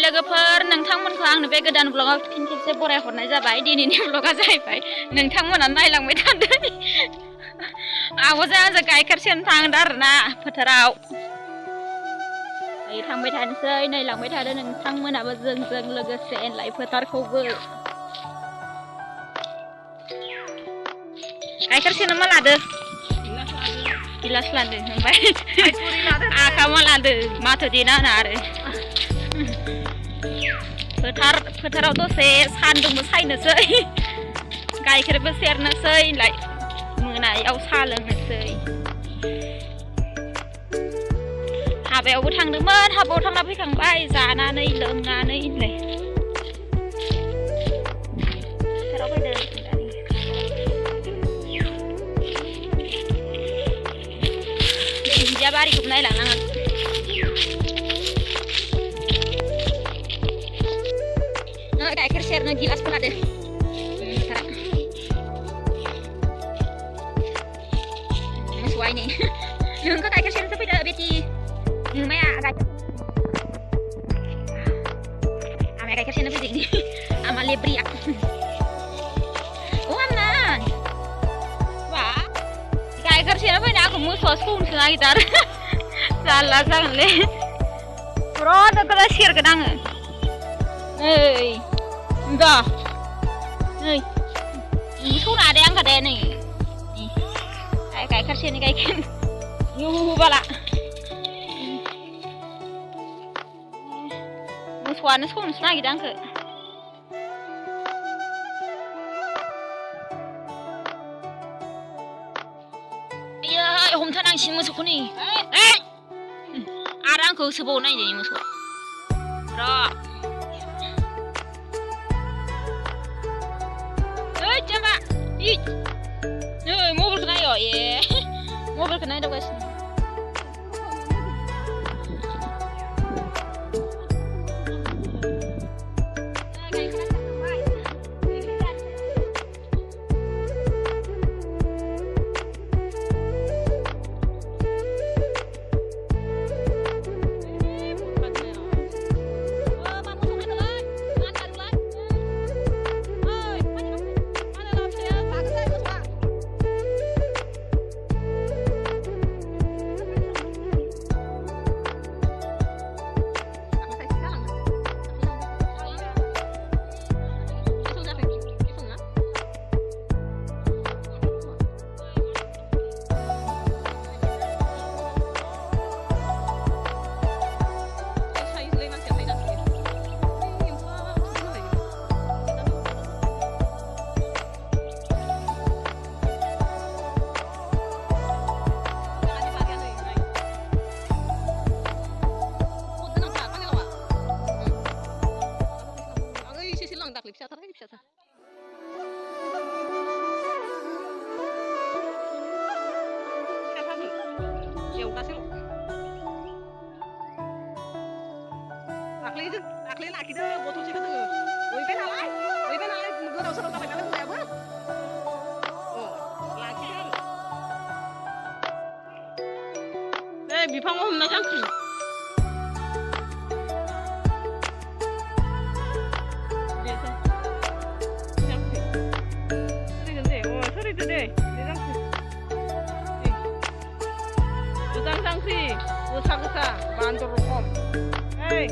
लोगोफोर नोंथांमोनखौ आंनो बे गोदान ब्लगाव फिन खेबसे बराय हरनाय जाबाय दिनैनि ब्लगा जाहैबाय नोंथांमोना नायलांबाय थादो आब'जों आंजों गाइखेर सेरनो थांदों आरोना फोथाराव थांबाय थानोसै नायलांबाय थादो नोंथांमोनाबो जोंजों लोगोसे लाइ फोथारखौबो गाइखेर सेरनो मा लादो गिलास लादो ओमफ्राय आखा मा लादो माथो देना होना आरो फोथाराव दसे सान्दुंबो सायनोसै गाइखेरबो सेरनोसै मोनायाव साहा लोंनोसै हाबायावबो थांदोंमोन हाबायाव थांना फैखांबाय जानानै लोंनानै फोथाराव फैदों दुन्दिया बारिखौबो नायलांनांगोन गाइखेर सेरनो गिलासबो लादो मोसौआइनि नोंखौ गाइखेर सेरनोसो फैदो बेटि नोंमाया आमाया गाइखेर सेरनो फैदो आमा लेब्रिया अ आमनान वा गाइखेर सेरनो फैनो आंखौ मोसौआ सौनोसो नागिरदों आरो जारला जागोनलै र' नोंखौ सेरगोन आङो नै दा नै सौना दे आंखौ दे नै गाइखेर सेरनि गाइखेर बाला मोसौआनो सौनोसो नागिरदों आंखौ आयै हमथानांसिन मोसौखौ नै आरो आंखौ होसोबावनो नायदों मोसौआ र' Coba, ih, mobil kena yo, mobil kena itu guys. Dakhli lagi deh, botol sih ketemu. Woi nalai gue tau serang sampai kalian apa? Oh, lagi kan? Bifang om nasi angki. Sorry deh, Usang sangsi, usang bantu rukom. Hey.